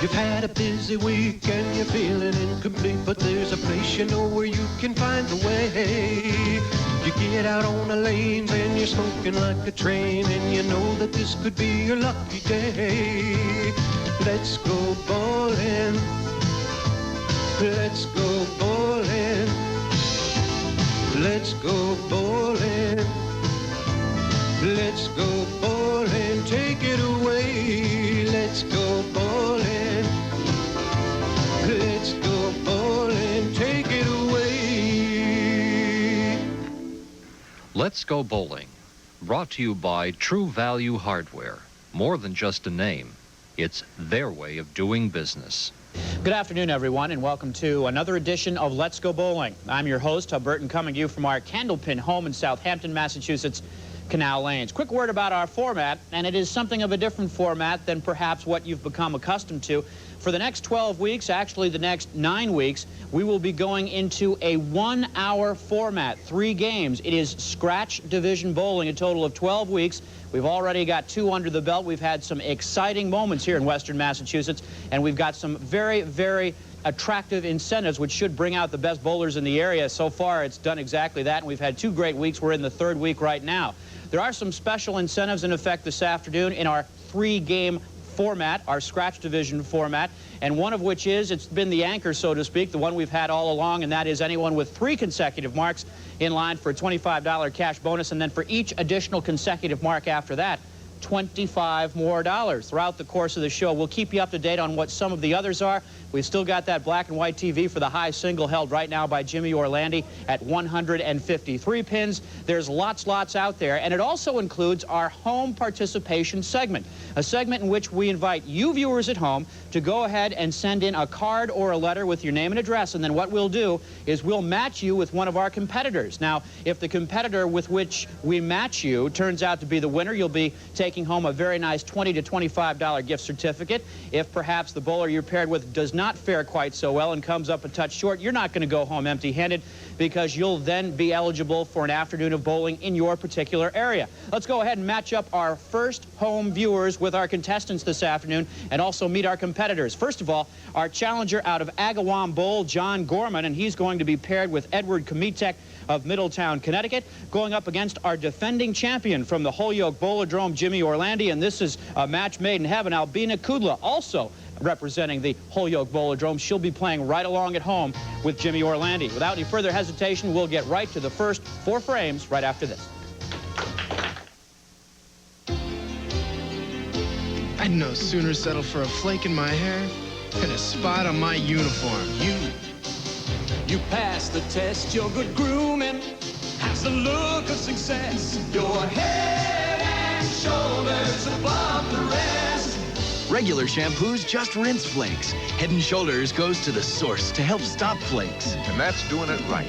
You've had a busy week and you're feeling incomplete, but there's a place you know where you can find the way. You get out on the lanes and you're smoking like a train, and you know that this could be your lucky day. Let's go bowling. Let's go bowling. Let's go bowling. Let's go bowling. Take it away. Let's go bowling. Let's go bowling. Take it away. Let's Go Bowling, brought to you by True Value Hardware. More than just a name, it's their way of doing business. Good afternoon, everyone, and welcome to another edition of Let's Go Bowling. I'm your host, Hub Burton, coming to you from our Candlepin home in Southampton, Massachusetts, Canal Lanes. Quick word about our format, and it is something of a different format than perhaps what you've become accustomed to. For the next 12 weeks, actually the next 9 weeks, we will be going into a 1-hour format, 3 games. It is scratch division bowling, a total of 12 weeks. We've already got 2 under the belt. We've had some exciting moments here in Western Massachusetts, and we've got some very, very attractive incentives which should bring out the best bowlers in the area. So far, it's done exactly that, and we've had 2 great weeks. We're in the 3rd week right now. There are some special incentives in effect this afternoon in our 3-game format, our scratch division format, and one of which is, it's been the anchor, so to speak, the one we've had all along, and that is anyone with 3 consecutive marks in line for a $25 cash bonus, and then for each additional consecutive mark after that, $25 more. Throughout the course of the show, we'll keep you up to date on what some of the others are. We've still got that black and white TV for the high single held right now by Jimmy Orlandi at 153 pins. There's lots out there, and it also includes our home participation segment, a segment in which we invite you viewers at home to go ahead and send in a card or a letter with your name and address, and then what we'll do is we'll match you with one of our competitors. Now, if the competitor with which we match you turns out to be the winner, you'll be taking home a very nice $20 to $25 gift certificate. If perhaps the bowler you're paired with does not fare quite so well and comes up a touch short, you're not going to go home empty-handed, because you'll then be eligible for an afternoon of bowling in your particular area. Let's go ahead and match up our first home viewers with our contestants this afternoon and also meet our competitors. First of all, our challenger out of Agawam Bowl, John Gorman, and he's going to be paired with Edward Komitek of Middletown, Connecticut, going up against our defending champion from the Holyoke Bowlodrome, Jimmy Orlandi, and this is a match made in heaven. Albina Kudla, also representing the Holyoke Bowlodrome. She'll be playing right along at home with Jimmy Orlandi. Without any further hesitation, we'll get right to the first 4 frames right after this. I'd no sooner settle for a flake in my hair than a spot on my uniform. You pass the test, your good grooming has the look of success. Your head and shoulders above the rest. Regular shampoos just rinse flakes. Head & Shoulders goes to the source to help stop flakes. And that's doing it right.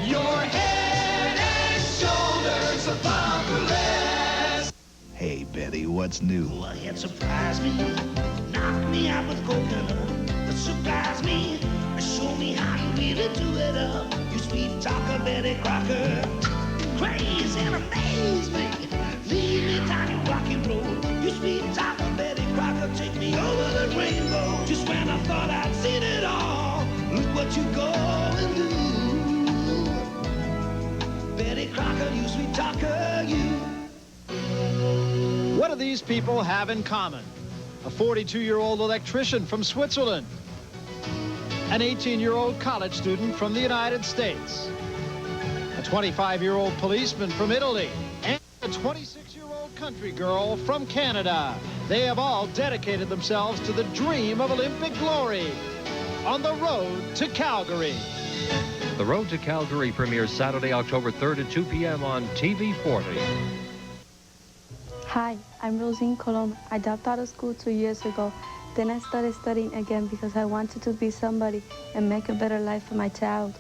Your head and shoulders above the rest. Hey, Betty, what's new? Well, it surprised me, knocked me out with coconut. But surprised me, show me how you really do it up. You sweet talker, Betty Crocker, craze and amaze me. Lead me down your rocky road. You sweet talker, Betty Crocker, take me over the rainbow. Just when I thought I'd seen it all, look what you go and do. Betty Crocker, you sweet talker, you. What do these people have in common? A 42-year-old electrician from Switzerland, an 18-year-old college student from the United States, a 25-year-old policeman from Italy, and a 26-year-old country girl from Canada. They have all dedicated themselves to the dream of Olympic glory on the road to Calgary. The Road to Calgary premieres Saturday, October 3rd at 2 p.m. on TV 40. Hi, I'm Rosine Colom. I dropped out of school 2 years ago. Then I started studying again because I wanted to be somebody and make a better life for my child.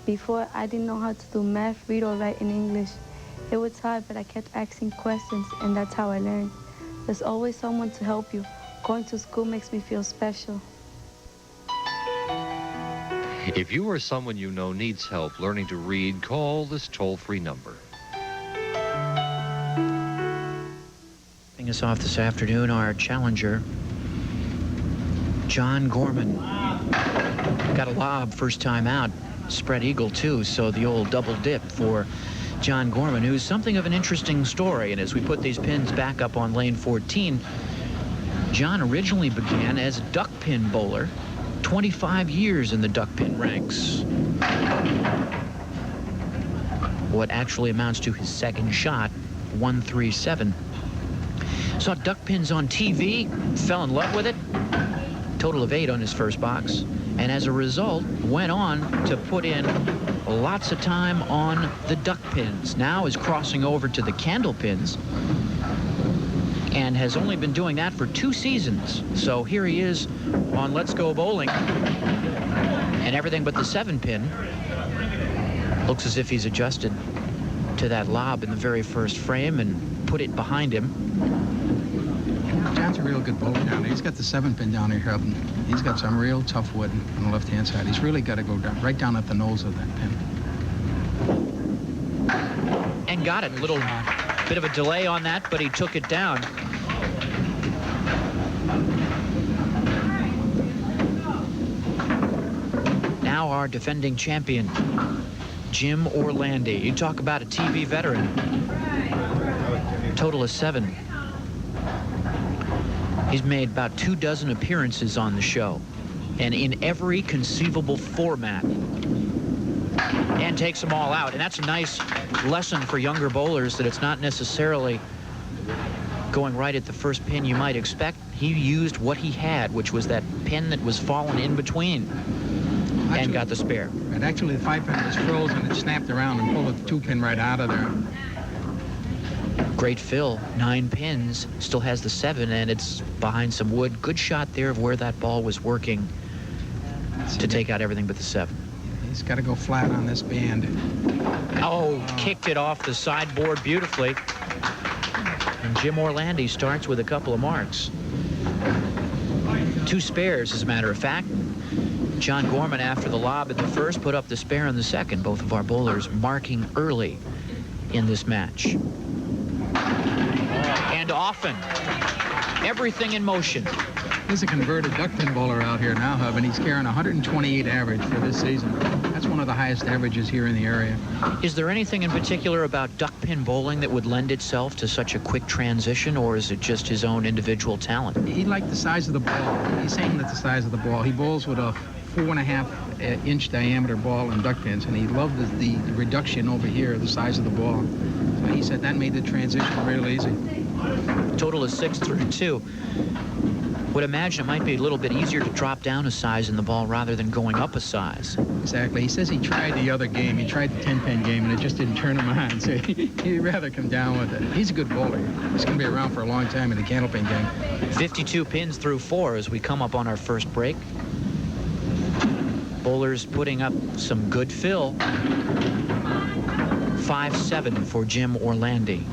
Before, I didn't know how to do math, read, or write in English. It was hard, but I kept asking questions, and that's how I learned. There's always someone to help you. Going to school makes me feel special. If you or someone you know needs help learning to read, call this toll-free number. Us off this afternoon, our challenger John Gorman. Got a lob first time out. Spread eagle, too, so the old double dip for John Gorman, who's something of an interesting story. And as we put these pins back up on lane 14, John originally began as a duck pin bowler, 25 years in the duck pin ranks. What actually amounts to his second shot, 137. Saw duck pins on TV, fell in love with it. Total of 8 on his first box. And as a result, went on to put in lots of time on the duck pins. Now is crossing over to the candle pins and has only been doing that for 2 seasons. So here he is on Let's Go Bowling, and everything but the 7-pin. Looks as if he's adjusted to that lob in the very first frame and put it behind him. John's a real good bowler down there. He's got the 7-pin down here helping. He's got some real tough wood on the left-hand side. He's really got to go down, right down at the nose of that pin. And got it. Little bit of a delay on that, but he took it down. Now our defending champion, Jim Orlandi. You talk about a TV veteran. Total of 7. He's made about 24 appearances on the show, and in every conceivable format, and takes them all out. And that's a nice lesson for younger bowlers, that it's not necessarily going right at the first pin you might expect. He used what he had, which was that pin that was fallen in between, and got the spare. And actually, the 5-pin was frozen. It snapped around and pulled the 2-pin right out of there. Great fill, 9 pins, still has the 7, and it's behind some wood. Good shot there of where that ball was working to take out everything but the 7. He's got to go flat on this band. Oh, kicked it off the sideboard beautifully. And Jim Orlandi starts with a couple of marks. 2 spares, as a matter of fact. John Gorman, after the lob in the first, put up the spare in the second. Both of our bowlers marking early in this match. And often, everything in motion. There's a converted duck pin bowler out here now, Hub, and he's carrying 128 average for this season. That's one of the highest averages here in the area. Is there anything in particular about duck pin bowling that would lend itself to such a quick transition, or is it just his own individual talent? He liked the size of the ball. He's aimed at the size of the ball. He bowls with a 4.5-inch diameter ball in duck pins, and he loved the reduction over here, the size of the ball. So he said that made the transition real easy. Total is 6 through 2. Would imagine it might be a little bit easier to drop down a size in the ball rather than going up a size. Exactly. He says he tried the other game. He tried the 10-pin game, and it just didn't turn him on. So he'd rather come down with it. He's a good bowler. He's going to be around for a long time in the Candlepin game. 52 pins through 4 as we come up on our first break. Bowlers putting up some good fill. 5-7 for Jim Orlandi.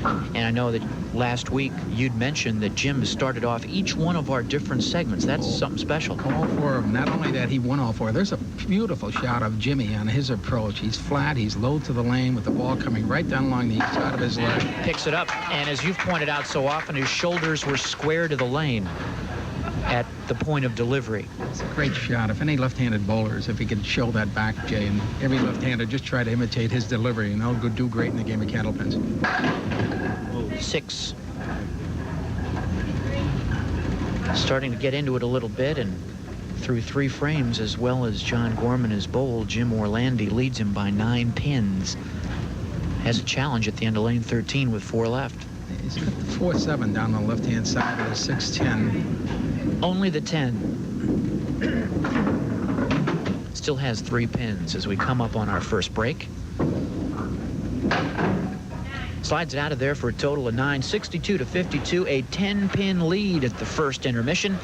And I know that last week you'd mentioned that Jim has started off each one of our different segments. That's something special. All 4 of them. Not only that, he won all 4. There's a beautiful shot of Jimmy on his approach. He's flat. He's low to the lane with the ball coming right down along the inside of his leg. Picks it up. And as you've pointed out so often, his shoulders were square to the lane at the point of delivery. It's a great shot. If any left-handed bowlers, if he could show that back, Jay, and every left-hander just try to imitate his delivery, and they'll do great in the game of Candlepins. 6. Starting to get into it a little bit, and through 3 frames, as well as John Gorman has bowled, Jim Orlandi leads him by 9 pins. Has a challenge at the end of lane 13 with 4 left. He's got the 4-7 down the left-hand side of the 6-10. Only the 10. Still has 3 pins as we come up on our first break. Slides it out of there for a total of 9, 62-52, a 10-pin lead at the first intermission.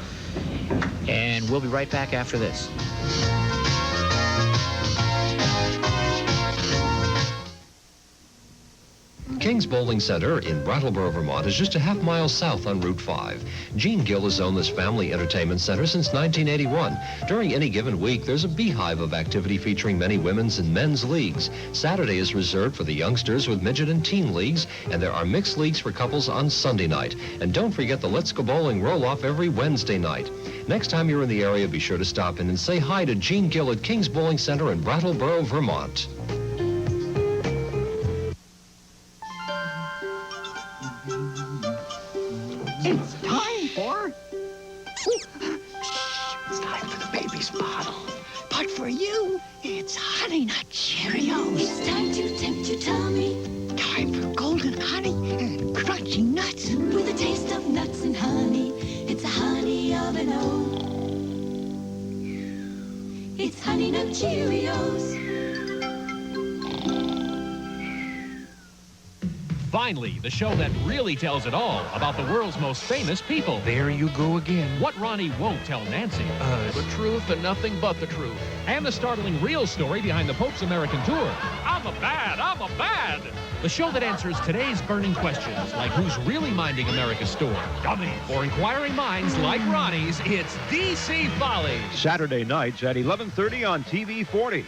And we'll be right back after this. King's Bowling Center in Brattleboro, Vermont is just a half-mile south on Route 5. Gene Gill has owned this family entertainment center since 1981. During any given week, there's a beehive of activity featuring many women's and men's leagues. Saturday is reserved for the youngsters with midget and teen leagues, and there are mixed leagues for couples on Sunday night. And don't forget the Let's Go Bowling roll-off every Wednesday night. Next time you're in the area, be sure to stop in and say hi to Gene Gill at King's Bowling Center in Brattleboro, Vermont. It's time for... It's time for the baby's bottle. But for you, it's Honey Nut Cheerios. It's time to tempt your tummy. Time for golden honey and crunchy nuts. With a taste of nuts and honey, it's a honey of an O. It's Honey Nut Cheerios. Finally, the show that really tells it all about the world's most famous people. There you go again. What Ronnie won't tell Nancy. The truth and nothing but the truth. And the startling real story behind the Pope's American tour. I'm a bad. The show that answers today's burning questions, like who's really minding America's store. Dummies. For inquiring minds like Ronnie's, it's DC Follies. Saturday nights at 11:30 on TV 40.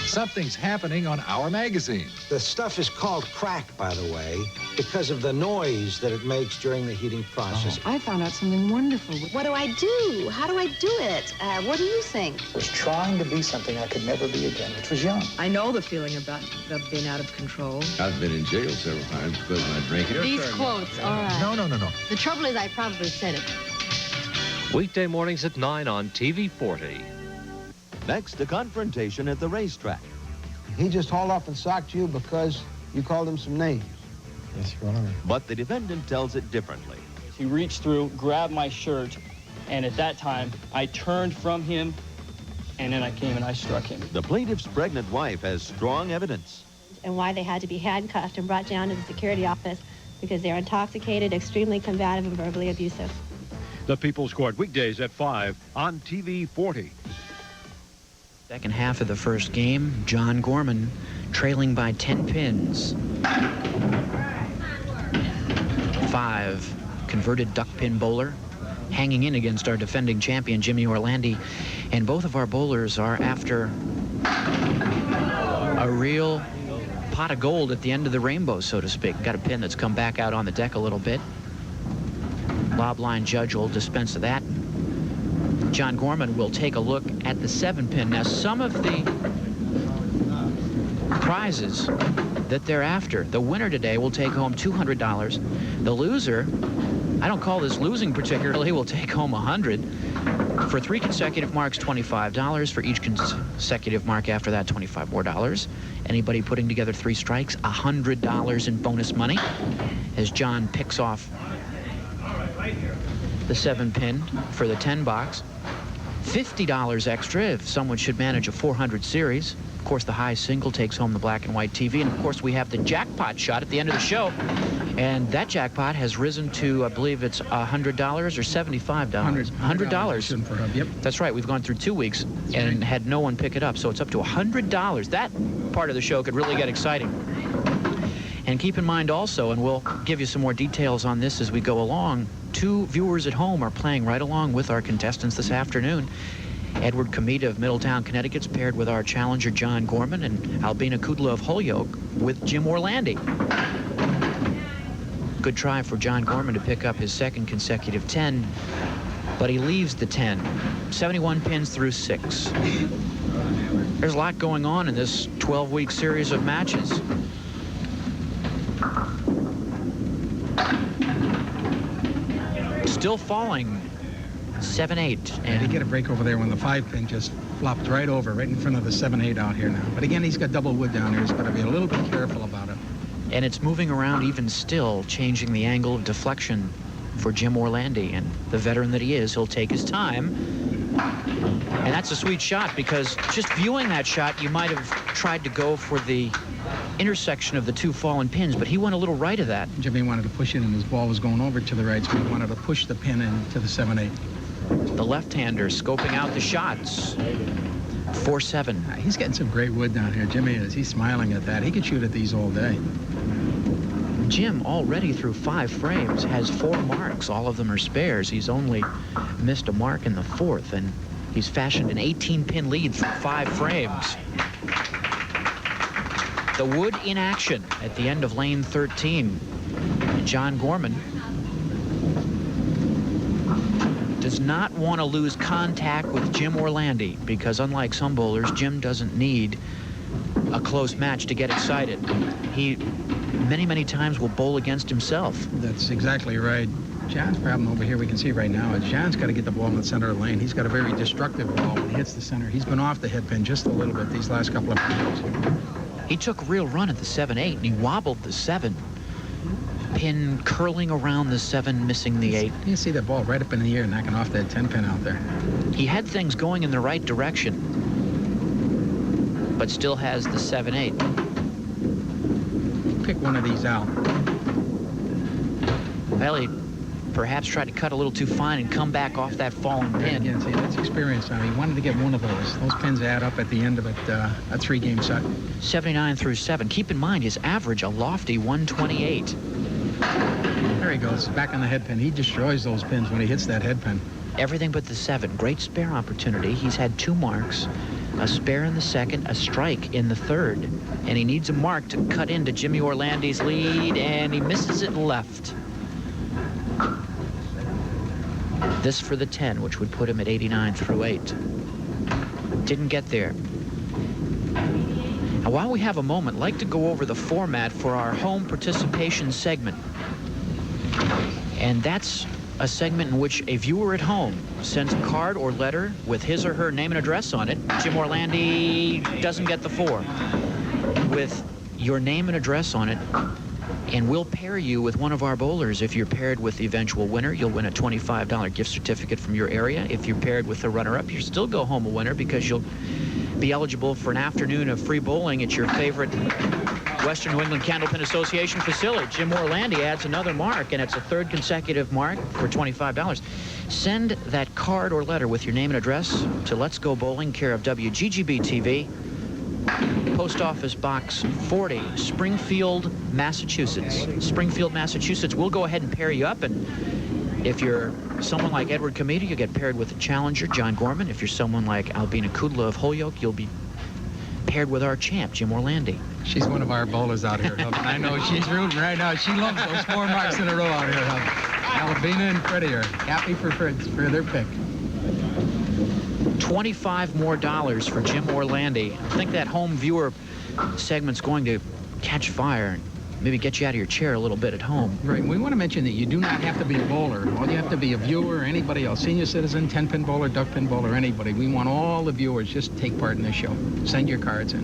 Something's happening on our magazine. The stuff is called crack, by the way, because of the noise that it makes during the heating process. I found out something wonderful. What do I do? How do I do it? What do you think? I was trying to be something I could never be again, which was young. I know the feeling about being out of control. I've been in jail several times because of my drinking. These quotes, all right. No. The trouble is I probably said it. Weekday mornings at 9 on TV 40. Next, a confrontation at the racetrack. He just hauled off and socked you because you called him some names. Yes, Your Honor. But the defendant tells it differently. He reached through, grabbed my shirt, and at that time, I turned from him, and then I came and I struck him. The plaintiff's pregnant wife has strong evidence. And why they had to be handcuffed and brought down to the security office because they're intoxicated, extremely combative, and verbally abusive. The People's Court, weekdays at 5 on TV 40. Second half of the first game, John Gorman trailing by 10 pins. 5, converted duck pin bowler, hanging in against our defending champion, Jimmy Orlandi. And both of our bowlers are after a real pot of gold at the end of the rainbow, so to speak. Got a pin that's come back out on the deck a little bit. Lob line judge will dispense of that. John Gorman will take a look at the 7 pin. Now, some of the prizes that they're after, the winner today will take home $200. The loser, I don't call this losing particularly, will take home $100. For 3 consecutive marks, $25. For each consecutive mark after that, $25 more. Anybody putting together 3 strikes, $100 in bonus money as John picks off the 7 pin for the 10 box. $50 extra if someone should manage a 400 series. Of course, the high single takes home the black and white TV. And of course, we have the jackpot shot at the end of the show. And that jackpot has risen to, I believe it's $100 or $75. $100. Yep. That's right. We've gone through 2 weeks and had no one pick it up. So it's up to $100. That part of the show could really get exciting. And keep in mind also, and we'll give you some more details on this as we go along, 2 viewers at home are playing right along with our contestants this afternoon. Edward Comita of Middletown, Connecticut's paired with our challenger, John Gorman, and Albina Kudla of Holyoke with Jim Orlandi. Good try for John Gorman to pick up his 2nd consecutive 10, but he leaves the 10. 71 pins through 6. There's a lot going on in this 12-week series of matches. Still falling, 7-8. And he get a break over there when the 5 pin just flopped right over, right in front of the 7-8 out here now. But again, he's got double wood down here. He's got to be a little bit careful about it. And it's moving around even still, changing the angle of deflection for Jim Orlandi. And the veteran that he is, he'll take his time. And that's a sweet shot, because just viewing that shot, you might have tried to go for the intersection of the 2 fallen pins, but he went a little right of that. Jimmy wanted to push it, and his ball was going over to the right, so he wanted to push the pin into the 7-8. The left-hander scoping out the shots. 4-7. He's getting some great wood down here. Jimmy is. He's smiling at that. He could shoot at these all day. Jim, already through 5 frames, has 4 marks. All of them are spares. He's only missed a mark in the 4th, and he's fashioned an 18-pin lead through 5 frames. The wood in action at the end of lane 13. John Gorman does not want to lose contact with Jim Orlandi, because unlike some bowlers, Jim doesn't need a close match to get excited. He many times will bowl against himself. That's exactly right. John's problem over here we can see right now is John's got to get the ball in the center of the lane. He's got a very destructive ball when he hits the center. He's been off the head pin just a little bit these last couple of rounds. He took a real run at the 7-8, and he wobbled the 7. Pin curling around the 7, missing the 8. You see that ball right up in the air, knocking off that 10 pin out there. He had things going in the right direction, but still has the 7-8. Pick one of these out. Well, he perhaps tried to cut a little too fine and come back off that falling pin. Again, see, that's experience now. He wanted to get one of those. Those pins add up at the end of it, a 3-game set. 79 through 7. Keep in mind his average, a lofty 128. There he goes, back on the head pin. He destroys those pins when he hits that head pin. Everything but the 7. Great spare opportunity. He's had 2 marks, a spare in the 2nd, a strike in the 3rd, and he needs a mark to cut into Jimmy Orlandi's lead, and he misses it left. This for the 10, which would put him at 89 through 8. Didn't get there. Now, while we have a moment, I'd like to go over the format for our home participation segment. And that's a segment in which a viewer at home sends a card or letter with his or her name and address on it. Jim Orlandi doesn't get the 4. With your name and address on it, and we'll pair you with one of our bowlers. If you're paired with the eventual winner, you'll win a $25 gift certificate from your area. If you're paired with the runner-up, you still go home a winner, because you'll be eligible for an afternoon of free bowling at your favorite Western New England Candlepin Association facility. Jim Orlandi adds another mark, and it's a 3rd consecutive mark for $25. Send that card or letter with your name and address to Let's Go Bowling, care of WGGB TV, Post Office Box 40, Springfield, Massachusetts. Springfield, Massachusetts. We'll go ahead and pair you up, and if you're someone like Edward Comita, you get paired with the challenger, John Gorman. If you're someone like Albina Kudla of Holyoke, you'll be paired with our champ, Jim Orlandi. She's one of our bowlers out here, Hub. I know she's rooting right now. She loves those 4 marks in a row out here, Hub. Albina and Freddie are happy for their pick. $25 more for Jim Orlandi. I think that home viewer segment's going to catch fire and maybe get you out of your chair a little bit at home. Right. We want to mention that you do not have to be a bowler. All you have to be a viewer or anybody else, senior citizen, 10-pin bowler, duck-pin bowler, anybody. We want all the viewers just to take part in this show. Send your cards in.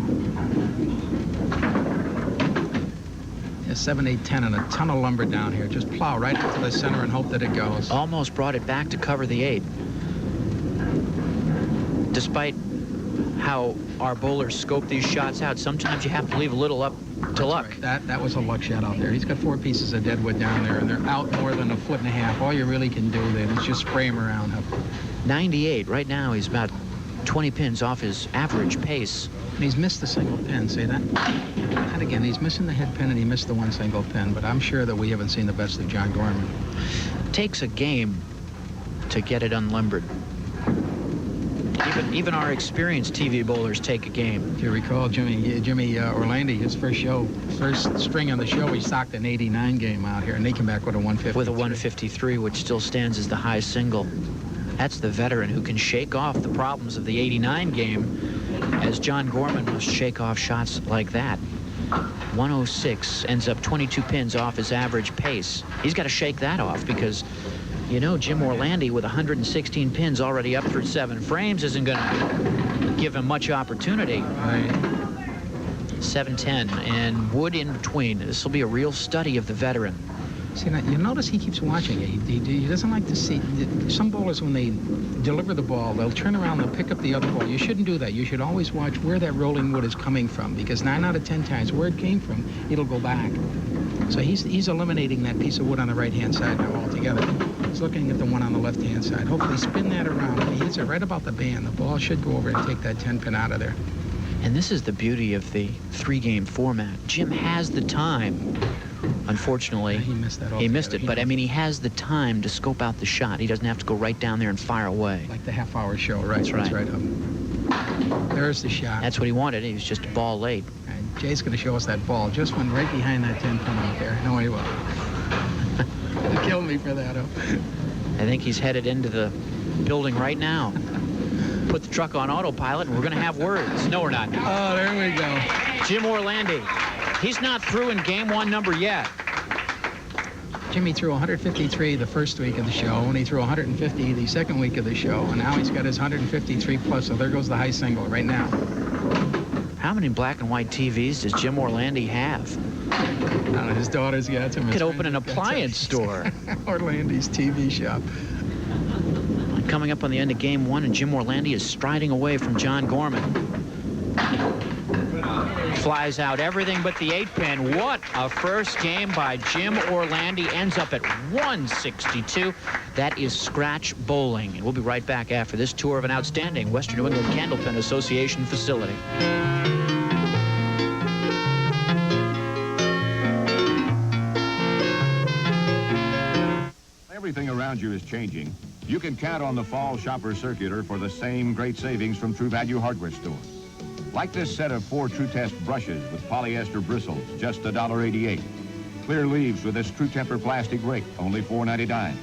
Yeah, 7, 8, 10, and a ton of lumber down here. Just plow right into the center and hope that it goes. Almost brought it back to cover the 8. Despite how our bowlers scope these shots out, sometimes you have to leave a little up to luck. Right. That was a luck shot out there. He's got 4 pieces of deadwood down there, and they're out more than a 1.5 feet. All you really can do then is just spray him around. 98. Right now, he's about 20 pins off his average pace. And he's missed the single pin. See that? And again, he's missing the head pin, and he missed the 1 single pin. But I'm sure that we haven't seen the best of John Gorman. Takes a game to get it unlimbered. Even our experienced TV bowlers take a game. If you recall, Jimmy Orlandi, his first string on the show, he socked an 89 game out here, and they came back with a 153. With a 153, which still stands as the high single. That's the veteran who can shake off the problems of the 89 game, as John Gorman must shake off shots like that. 106 ends up 22 pins off his average pace. He's got to shake that off, because you know, Jim Orlandi with 116 pins already up through 7 frames isn't going to give him much opportunity. Right. 7-10 and wood in between. This will be a real study of the veteran. See, now, you notice he keeps watching it. He doesn't like to see. Some bowlers, when they deliver the ball, they'll turn around, they'll pick up the other ball. You shouldn't do that. You should always watch where that rolling wood is coming from, because 9 out of 10 times where it came from, it'll go back. So he's eliminating that piece of wood on the right-hand side now altogether. He's looking at the one on the left-hand side. Hopefully spin that around. If he hits it right about the band, the ball should go over and take that 10-pin out of there. And this is the beauty of the 3-game format. Jim has the time. Unfortunately, he missed that he missed it. But, I mean, he has the time to scope out the shot. He doesn't have to go right down there and fire away. Like the half-hour show, right? That's right. That's right. There's the shot. That's what he wanted. He was just a ball late. And Jay's going to show us that ball. Just went right behind that 10-pin out there. No, he won't. He'll kill me for that. I think he's headed into the building right now. Put the truck on autopilot, and we're going to have words. No, we're not. Oh, there we go. Jim Orlandi. He's not through in game 1 number yet. Jimmy threw 153 the first week of the show, and he threw 150 the second week of the show, and now he's got his 153 plus, so there goes the high single right now. How many black and white TVs does Jim Orlandi have? I don't know, his daughter's got him. Could open an appliance store. Orlandi's TV shop. Coming up on the end of game 1, and Jim Orlandi is striding away from John Gorman. Flies out everything but the 8-pin. What a first game by Jim Orlandi. Ends up at 162. That is scratch bowling. And we'll be right back after this tour of an outstanding Western New England Candlepin Association facility. Everything around you is changing. You can count on the Fall Shopper Circular for the same great savings from True Value Hardware Store. Like this set of 4 True Test brushes with polyester bristles, just $1.88. Clear leaves with this True Temper plastic rake, only $4.99.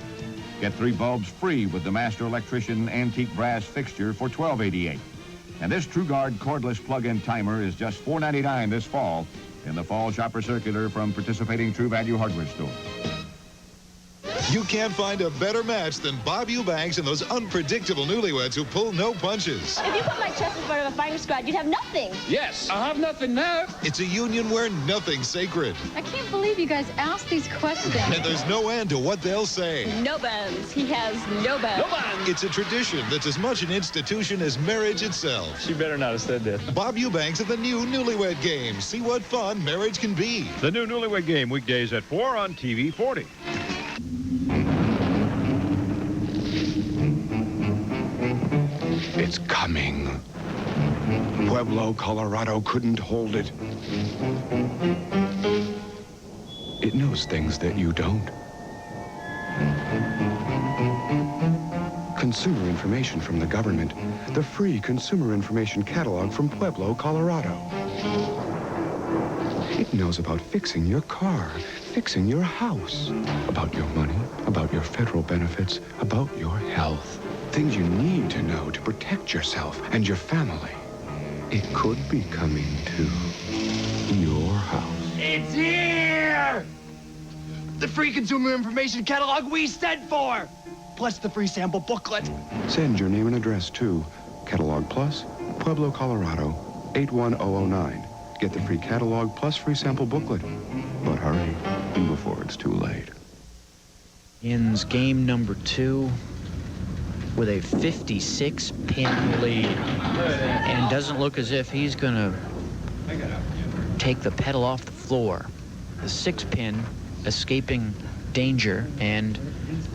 Get 3 bulbs free with the Master Electrician antique brass fixture for $12.88. And this True Guard cordless plug-in timer is just $4.99 this fall in the Fall Shopper Circular from participating True Value Hardware Store. You can't find a better match than Bob Eubanks and those unpredictable newlyweds who pull no punches. If you put my chest in front of a firing squad, you'd have nothing. Yes, I have nothing now. It's a union where nothing's sacred. I can't believe you guys asked these questions. And there's no end to what they'll say. No buns. He has no buns. No buns. It's a tradition that's as much an institution as marriage itself. She better not have said that. Bob Eubanks at the new Newlywed Game. See what fun marriage can be. The new Newlywed Game, weekdays at 4 on TV 40. It's coming. Pueblo, Colorado couldn't hold it. It knows things that you don't. Consumer information from the government. The free consumer information catalog from Pueblo, Colorado. It knows about fixing your car, fixing your house, about your money, about your federal benefits, about your health. Things you need to know to protect yourself and your family. It could be coming to your house. It's here! The free consumer information catalog we sent for! Plus the free sample booklet. Send your name and address to Catalog Plus, Pueblo, Colorado, 81009. Get the free catalog plus free sample booklet. But hurry, before it's too late. Ends game number 2 with a 56-pin lead, and doesn't look as if he's going to take the pedal off the floor. The 6-pin escaping danger and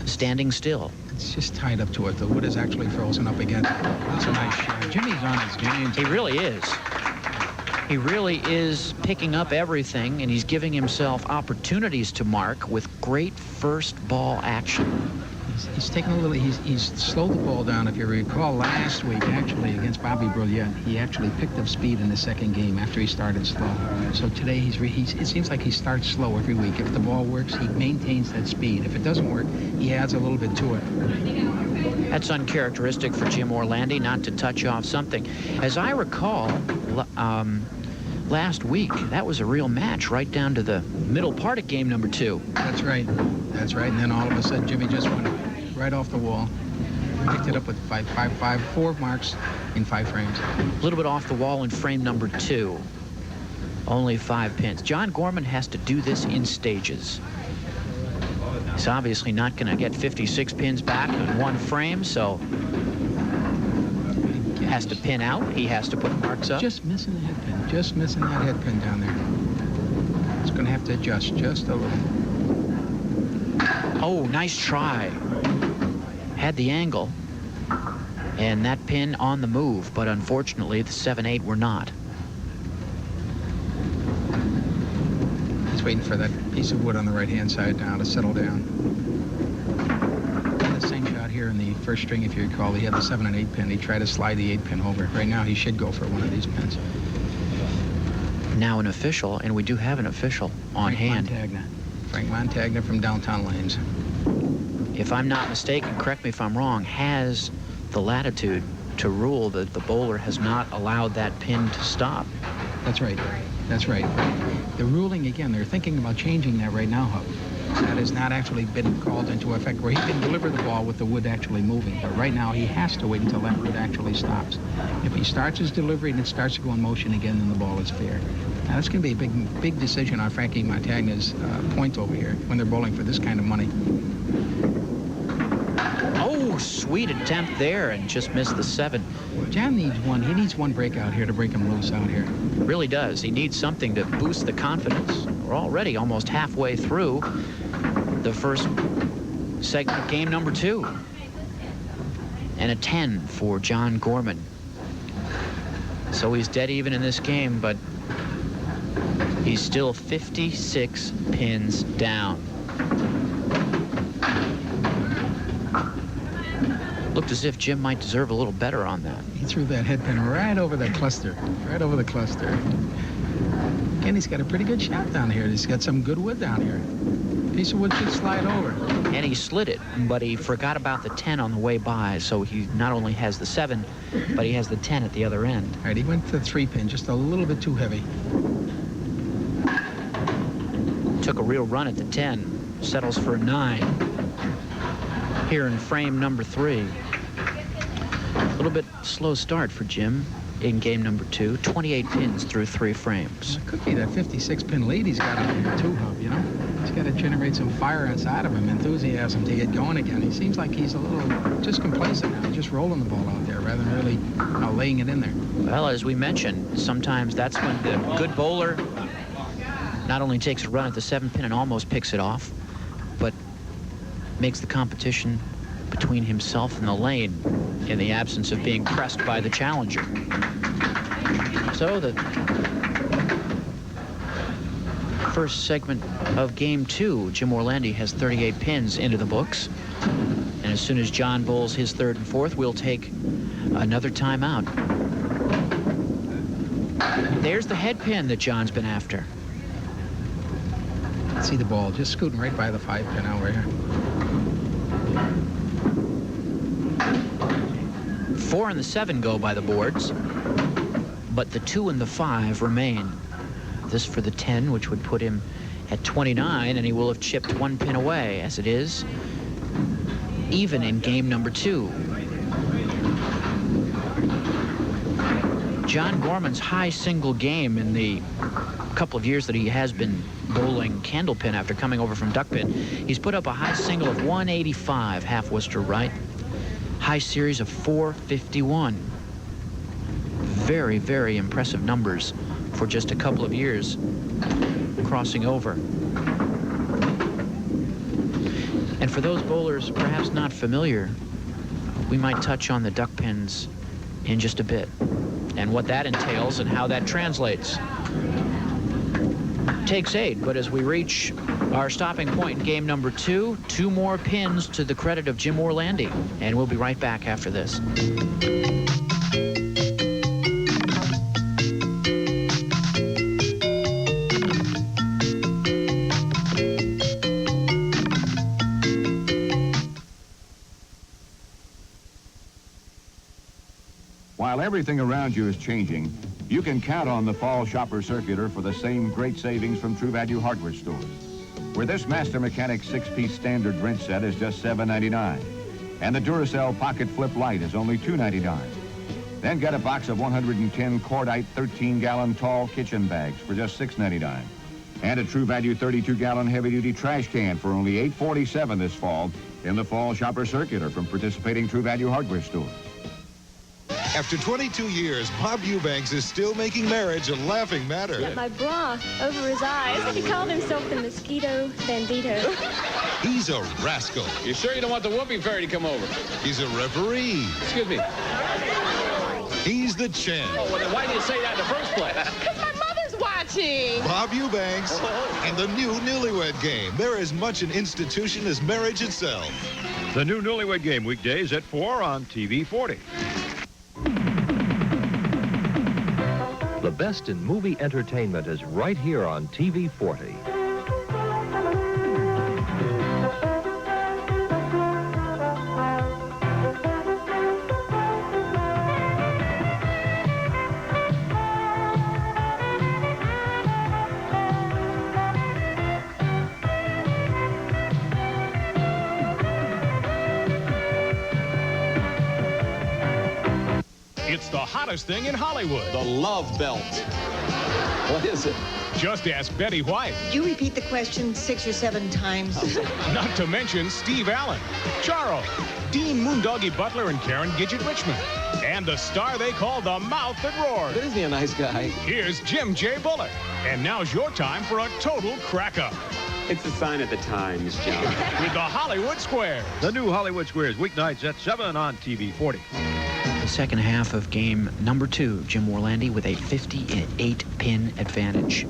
standing still. It's just tied up to it. The wood is actually frozen up again. That's a nice shot. Jimmy's on his game. He really is. He really is picking up everything, and he's giving himself opportunities to mark with great first ball action. He's taking a little, he's slowed the ball down. If you recall, last week, actually, against Bobby Brilliant, he actually picked up speed in the second game after he started slow. So today, it seems like he starts slow every week. If the ball works, he maintains that speed. If it doesn't work, he adds a little bit to it. That's uncharacteristic for Jim Orlandi, not to touch off something. As I recall, last week, that was a real match right down to the middle part of game number 2. That's right. That's right. And then all of a sudden, Jimmy just went right off the wall. Picked it up with 4 marks in 5 frames. A little bit off the wall in frame number 2. Only 5 pins. John Gorman has to do this in stages. He's obviously not going to get 56 pins back in 1 frame, so he has to pin out. He has to put marks up. Just missing the head pin. Just missing that head pin down there. It's going to have to adjust just a little. Oh, nice try. Had the angle. And that pin on the move, but unfortunately the 7-8 were not. He's waiting for that piece of wood on the right-hand side now to settle down. The same shot here in the first string, if you recall, he had the 7 and 8 pin. He tried to slide the 8 pin over. Right now he should go for one of these pins. Now an official, and we do have an official on hand. Frank Montagna from Downtown Lanes. If I'm not mistaken, correct me if I'm wrong, has the latitude to rule that the bowler has not allowed that pin to stop. That's right. That's right. The ruling, again, they're thinking about changing that right now, Hub. That has not actually been called into effect, where he can deliver the ball with the wood actually moving. But right now, he has to wait until that wood actually stops. If he starts his delivery and it starts to go in motion again, then the ball is fair. Now, that's going to be a big decision on Frankie Montagna's point over here when they're bowling for this kind of money. Oh, sweet attempt there, and just missed the 7. John needs one. He needs one breakout here to break him loose out here. Really does. He needs something to boost the confidence. We're already almost halfway through the first segment of game number 2. And a 10 for John Gorman. So he's dead even in this game, but he's still 56 pins down. Looked as if Jim might deserve a little better on that. He threw that head pin right over the cluster. Right over the cluster. Again, he's got a pretty good shot down here. He's got some good wood down here. Piece of wood should slide over. And he slid it, but he forgot about the 10 on the way by, so he not only has the 7, but he has the 10 at the other end. All right, he went to the 3 pin, just a little bit too heavy. Took a real run at the 10. Settles for a 9. Here in frame number 3. A little bit slow start for Jim in game number 2. 28 pins through 3 frames. It could be that 56 pin lead he's got on here too, Hub, you know? He's got to generate some fire inside of him, enthusiasm to get going again. He seems like he's a little just complacent now, just rolling the ball out there rather than really laying it in there. Well, as we mentioned, sometimes that's when the good bowler not only takes a run at the 7 pin and almost picks it off, but makes the competition between himself and the lane in the absence of being pressed by the challenger. So the first segment of game 2, Jim Orlandi has 38 pins into the books. And as soon as John bowls his 3rd and 4th, we'll take another timeout. There's the head pin that John's been after. See the ball just scooting right by the 5 pin over here. 4 and the 7 go by the boards, but the 2 and the 5 remain. This for the 10, which would put him at 29, and he will have chipped 1 pin away, as it is even in game number 2. John Gorman's high single game in the couple of years that he has been bowling Candlepin after coming over from Duckpin, he's put up a high single of 185 half Worcester right, high series of 451. Very, very impressive numbers for just a couple of years crossing over. And for those bowlers perhaps not familiar, we might touch on the duck pins in just a bit and what that entails and how that translates. Takes 8, but as we reach our stopping point in game number 2, 2 more pins to the credit of Jim Orlandi, and we'll be right back after this. While everything around you is changing, you can count on the Fall Shopper Circular for the same great savings from True Value hardware stores, where this Master Mechanic 6-piece standard wrench set is just $7.99, and the Duracell Pocket Flip Light is only $2.99. Then get a box of 110 Cordite 13-gallon tall kitchen bags for just $6.99, and a True Value 32-gallon heavy-duty trash can for only $8.47 this fall in the Fall Shopper Circular from participating True Value hardware stores. After 22 years, Bob Eubanks is still making marriage a laughing matter. Got my bra over his eyes. He called himself the Mosquito Bandito. He's a rascal. You sure you don't want the whooping fairy to come over? He's a referee. Excuse me. He's the champ. Oh, well, then why did you say that in the first place? Because my mother's watching. Bob Eubanks and the new Newlywed Game. They're as much an institution as marriage itself. The new Newlywed Game, weekdays at 4 on TV 40. The best in movie entertainment is right here on TV 40. It's the hottest thing in Hollywood. The Love Belt. What is it? Just ask Betty White. You repeat the question 6 or 7 times. Not to mention Steve Allen, Charo, Dean Moondoggie Butler, and Karen Gidget Richmond. And the star they call the Mouth That Roars. Isn't he a nice guy? Here's Jim J. Bullock. And now's your time for a total crack-up. It's a sign of the times, John. With the Hollywood Squares. The new Hollywood Squares, weeknights at 7 on TV 40. The second half of game number 2, Jim Orlandi with a 58-pin advantage.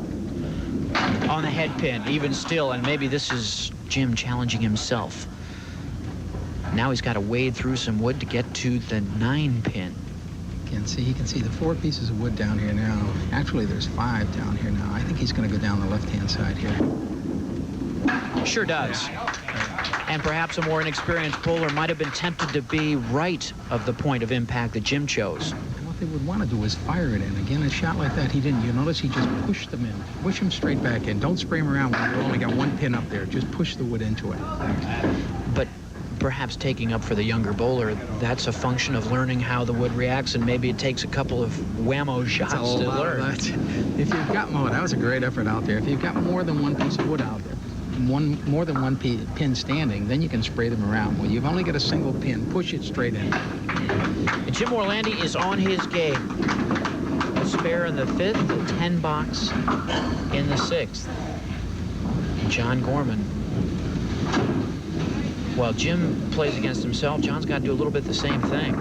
On the head pin, even still, and maybe this is Jim challenging himself. Now he's got to wade through some wood to get to the 9-pin. You can see the 4 pieces of wood down here now. Actually, there's 5 down here now. I think he's going to go down the left-hand side here. Sure does. And perhaps a more inexperienced bowler might have been tempted to be right of the point of impact that Jim chose. And what they would want to do is fire it in. Again, a shot like that, he didn't. You notice he just pushed them in. Push them straight back in. Don't spray them around when you've only got 1 pin up there. Just push the wood into it. But perhaps taking up for the younger bowler, that's a function of learning how the wood reacts, and maybe it takes a couple of whammo shots to learn. If you've got more, that was a great effort out there. If you've got more than 1 piece of wood out there, more than 1 pin standing, then you can spray them around. Well, you've only got a single pin. Push it straight in. And Jim Orlandi is on his game. A spare in the 5th, a 10 box in the 6th. John Gorman. While Jim plays against himself, John's got to do a little bit the same thing.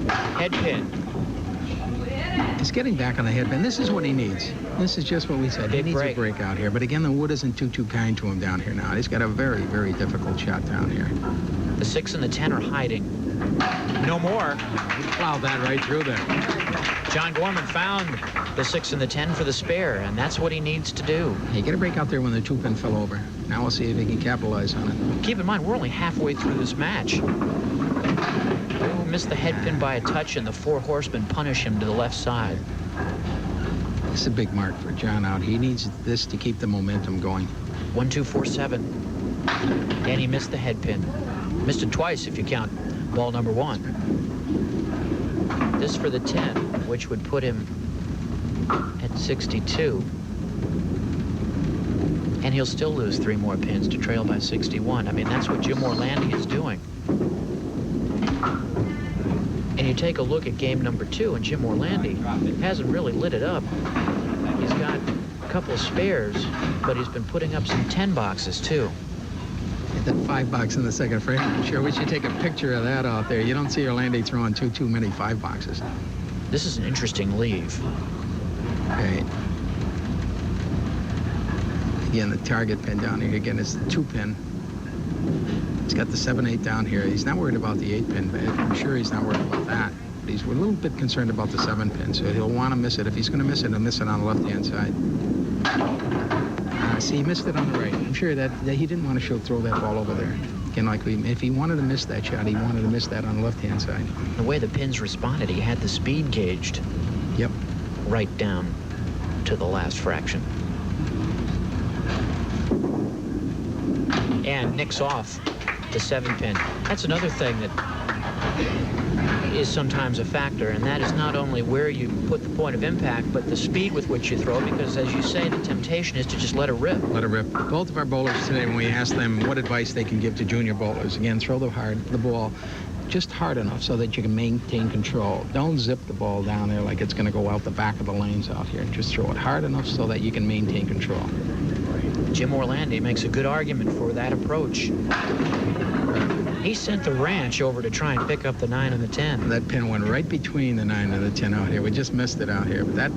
Head pin. He's getting back on the headband. This is what he needs. This is just what we said. He needs a break out here. But again, the wood isn't too kind to him down here now. He's got a very, very difficult shot down here. The 6 and the 10 are hiding. No more. He plowed that right through there. John Gorman found the 6 and the 10 for the spare, and that's what he needs to do. He got a break out there when the 2-pin fell over. Now we'll see if he can capitalize on it. Keep in mind, we're only halfway through this match. Oh, missed the head pin by a touch, and the 4 horsemen punish him to the left side. This is a big mark for John out. He needs this to keep the momentum going. 1, 2, 4, 7. And he missed the head pin. Missed it twice if you count ball number 1. This for the 10, which would put him at 62. And he'll still lose 3 more pins to trail by 61. I mean, that's what Jim Orlandi is doing. And you take a look at game number 2, and Jim Orlandi hasn't really lit it up. He's got a couple of spares, but he's been putting up some 10 boxes, too. That 5 box in the second frame. I'm sure we should take a picture of that out there. You don't see Orlandi throwing too many 5 boxes. This is an interesting leave. Okay. Again, the target pin down here, again, is the 2-pin. He's got the 7-8 down here. He's not worried about the 8-pin, but I'm sure he's not worried about that. But he's a little bit concerned about the 7-pin, so he'll want to miss it. If he's going to miss it, he'll miss it on the left-hand side. See, he missed it on the right. I'm sure that he didn't want to throw that ball over there. Again, like if he wanted to miss that shot, he wanted to miss that on the left-hand side. The way the pins responded, he had the speed gauged. Yep. Right down to the last fraction. And nicks off the 7-pin. That's another thing that is sometimes a factor, and that is not only where you put the point of impact, but the speed with which you throw, because as you say, the temptation is to just let it rip. Let it rip. Both of our bowlers today, when we asked them what advice they can give to junior bowlers, again, throw the ball just hard enough so that you can maintain control. Don't zip the ball down there like it's going to go out the back of the lanes out here. Just throw it hard enough so that you can maintain control. Jim Orlandi makes a good argument for that approach. He sent the ranch over to try and pick up the 9 and the 10. That pin went right between the 9 and the 10 out here. We just missed it out here. But that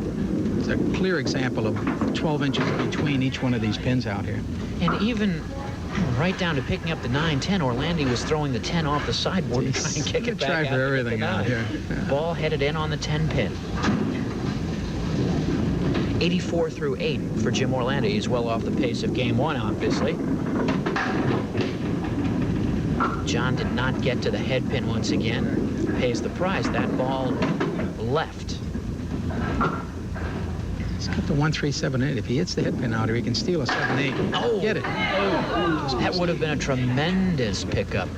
is a clear example of 12 inches between each one of these pins out here. And even right down to picking up the 9-10, Orlandi was throwing the 10 off the sideboard and trying to kick it back try out. For everything out here. Yeah. Ball headed in on the 10 pin. 84 through 8 for Jim Orlandi. He's well off the pace of game 1, obviously. John did not get to the head pin once again. Pays the price. That ball left. He's got the 1-3-7-8. If he hits the head pin out here, he can steal a 7-8. Oh, get it. Oh. That would have been a tremendous pickup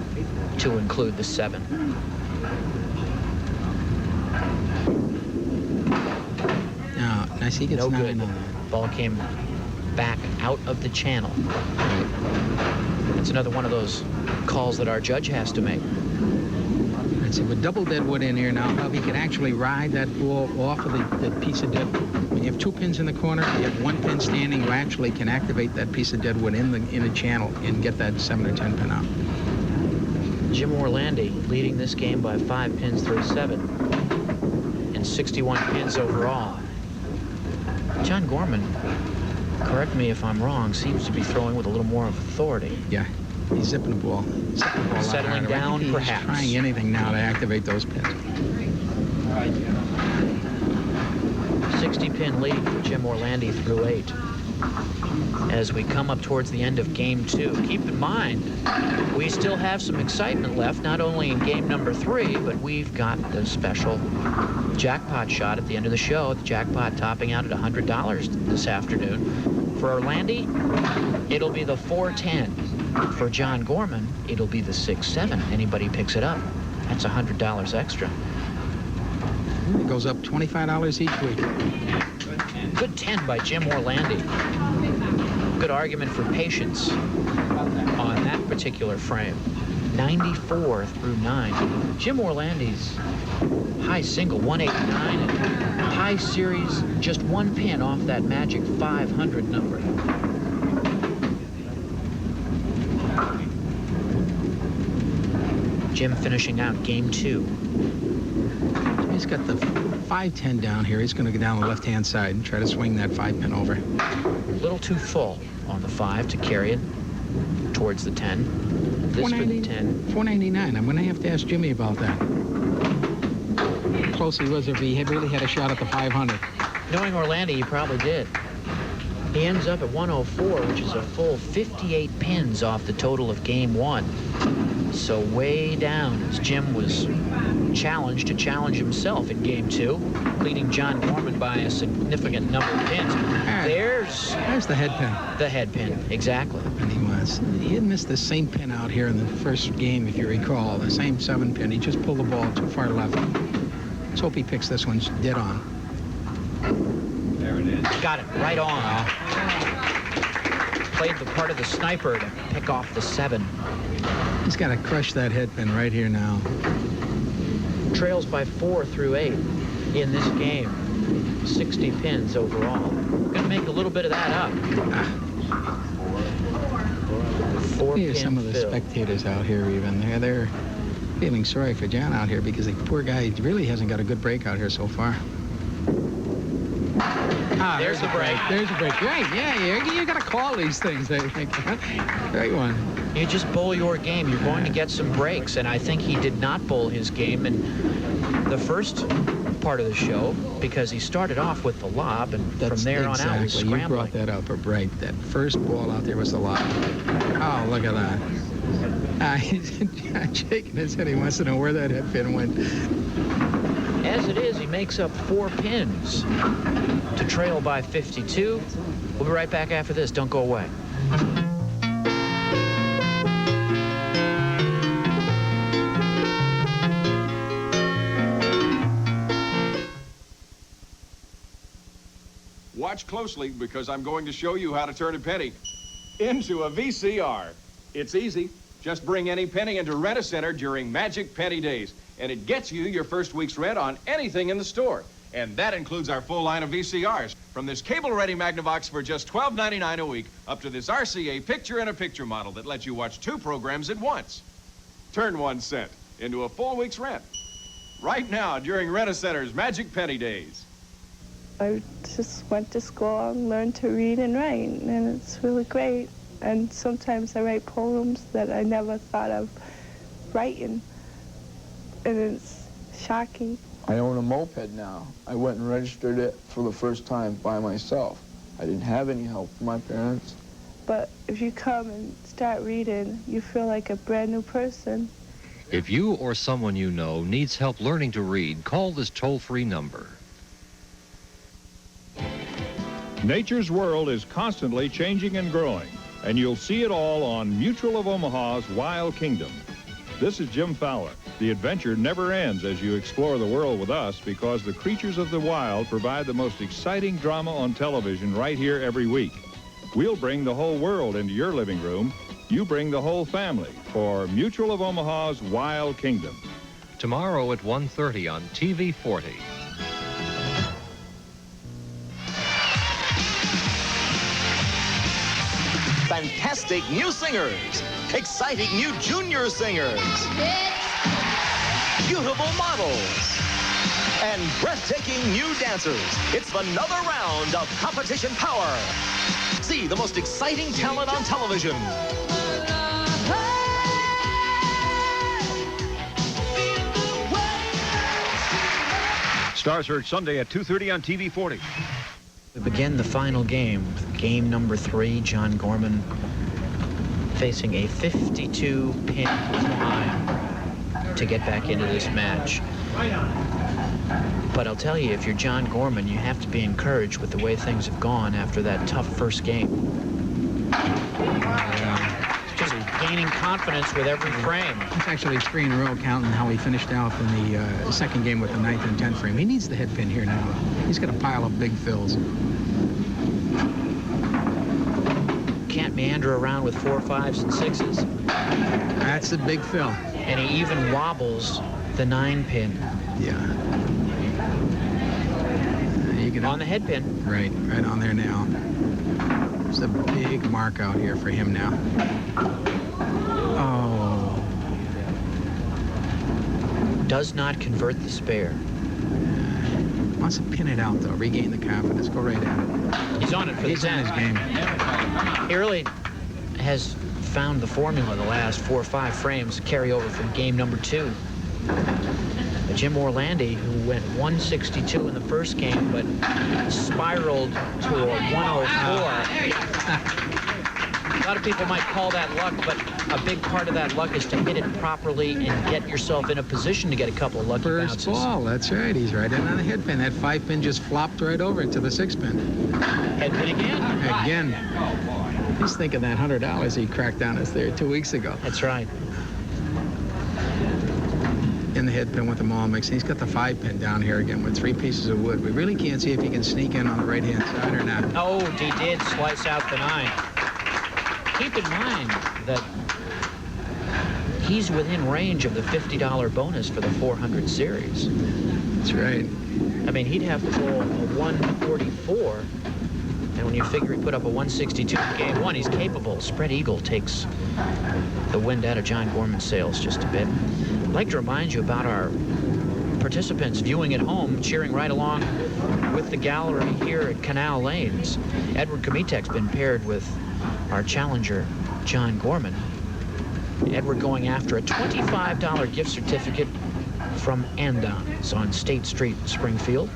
to include the 7. Now, nice. He gets no 9 good. on that. Ball came back out of the channel. Right. It's another one of those calls that our judge has to make. Let's see, with double deadwood in here now, how he can actually ride that ball off of the piece of deadwood. When you have 2 pins in the corner, you have 1 pin standing, you actually can activate that piece of deadwood in the channel and get that 7 or 10 pin out. Jim Orlandi leading this game by 5 pins through 7 and 61 pins overall. John Gorman, correct me if I'm wrong, seems to be throwing with a little more of authority. Yeah, he's zipping the ball. Settling down, perhaps. He's trying anything now to activate those pins. 60-pin lead for Jim Orlandi through 8. As we come up towards the end of game 2, keep in mind, we still have some excitement left, not only in game number 3, but we've got the special jackpot shot at the end of the show. The jackpot topping out at $100 this afternoon. For Orlandi, it'll be the 410. For John Gorman, it'll be the 6-7. Anybody picks it up, that's $100 extra. It goes up $25 each week. Good 10 by Jim Orlandi. Good argument for patience on that particular frame. 94 through 9. Jim Orlandi's high single 189 and high series just 1 pin off that magic 500 number. Jim finishing out game 2. He's got the 5-10 down here. He's going to go down the left-hand side and try to swing that 5 pin over. A little too full on the 5 to carry it towards the 10. This for the 10. 499. I'm going to have to ask Jimmy about that. How close he was if he had really had a shot at the 500. Knowing Orlandi, he probably did. He ends up at 104, which is a full 58 pins off the total of game 1. So way down as Jim was challenged to challenge himself in game 2, leading John Gorman by a significant number of pins. There's the head pin. The head pin, exactly. And he had missed the same pin out here in the first game, if you recall, the same 7 pin. He just pulled the ball too far left. Let's hope he picks this one dead on. There it is. Got it right on. Played the part of the sniper to pick off the 7. He's got to crush that head pin right here now. Trails by 4 through 8 in this game. 60 pins overall. Gonna make a little bit of that up. 4 pin Some of the spectators out here even. They're feeling sorry for John out here because the poor guy really hasn't got a good break out here so far. There's the break. There's a break. Right, yeah, you got to call these things. Great one. You just bowl your game. You're going to get some breaks, and I think he did not bowl his game in the first part of the show because he started off with the lob, and from there on out, was scrambling. You brought that up, right? That first ball out there was the lob. Oh, look at that. He's shaking his head. He wants to know where that head pin went. As it is, he makes up 4 pins to trail by 52. We'll be right back after this. Don't go away. Watch closely because I'm going to show you how to turn a penny into a VCR. It's easy. Just bring any penny into Rent-A-Center during Magic Penny Days, and it gets you your first week's rent on anything in the store. And that includes our full line of VCRs, from this cable-ready Magnavox for just $12.99 a week, up to this RCA picture-in-a-picture model that lets you watch 2 programs at once. Turn 1 cent into a full week's rent. Right now, during Rent-A-Center's Magic Penny Days. I just went to school and learned to read and write, and it's really great. And sometimes I write poems that I never thought of writing, and it's shocking. I own a moped now. I went and registered it for the first time by myself. I didn't have any help from my parents. But if you come and start reading, you feel like a brand new person. If you or someone you know needs help learning to read, call this toll-free number. Nature's world is constantly changing and growing, and you'll see it all on Mutual of Omaha's Wild Kingdom. This is Jim Fowler. The adventure never ends as you explore the world with us, because the creatures of the wild provide the most exciting drama on television right here every week. We'll bring the whole world into your living room. You bring the whole family for Mutual of Omaha's Wild Kingdom. Tomorrow at 1:30 on TV 40. Fantastic new singers, exciting new junior singers, beautiful models, and breathtaking new dancers. It's another round of competition power. See the most exciting talent on television. Star Search Sunday at 2:30 on TV 40. We begin the final game with game number 3. John Gorman facing a 52-pin climb to get back into this match. But I'll tell you, if you're John Gorman, you have to be encouraged with the way things have gone after that tough first game. Just gaining confidence with every frame. It's actually 3 in a row, counting how he finished off in the second game with the 9th and 10th frame. He needs the head pin here now. He's going to pile up big fills. Can't meander around with 4, 5s, and 6s. That's a big fill. And he even wobbles the 9 pin. Yeah. On the head pin. Right on there now. There's a big mark out here for him now. Oh. Does not convert the spare. Wants to pin it out, though. Regain the confidence. Go right at it. He's on it for the 10. He's on his game. He really has found the formula the last 4 or 5 frames carry over from game number 2. Jim Orlandi, who went 162 in the first game, but spiraled to a 104. A lot of people might call that luck, but a big part of that luck is to hit it properly and get yourself in a position to get a couple of lucky bounces. First ball, that's right. He's right in on the head pin. That 5 pin just flopped right over into the 6 pin. Head pin again. Again. He's thinking that $100 he cracked down us there 2 weeks ago. That's right. In the head pin with the mall mix. He's got the 5 pin down here again with 3 pieces of wood. We really can't see if he can sneak in on the right-hand side or not. Oh, he did slice out the 9. Keep in mind that he's within range of the $50 bonus for the 400 series. That's right. I mean, he'd have to roll a 144, and when you figure he put up a 162 in game 1, he's capable. Spread Eagle takes the wind out of John Gorman's sails just a bit. I'd like to remind you about our participants viewing at home, cheering right along with the gallery here at Canal Lanes. Edward Komitek's been paired with our challenger, John Gorman. Edward going after a $25 gift certificate from Andon's on State Street, Springfield.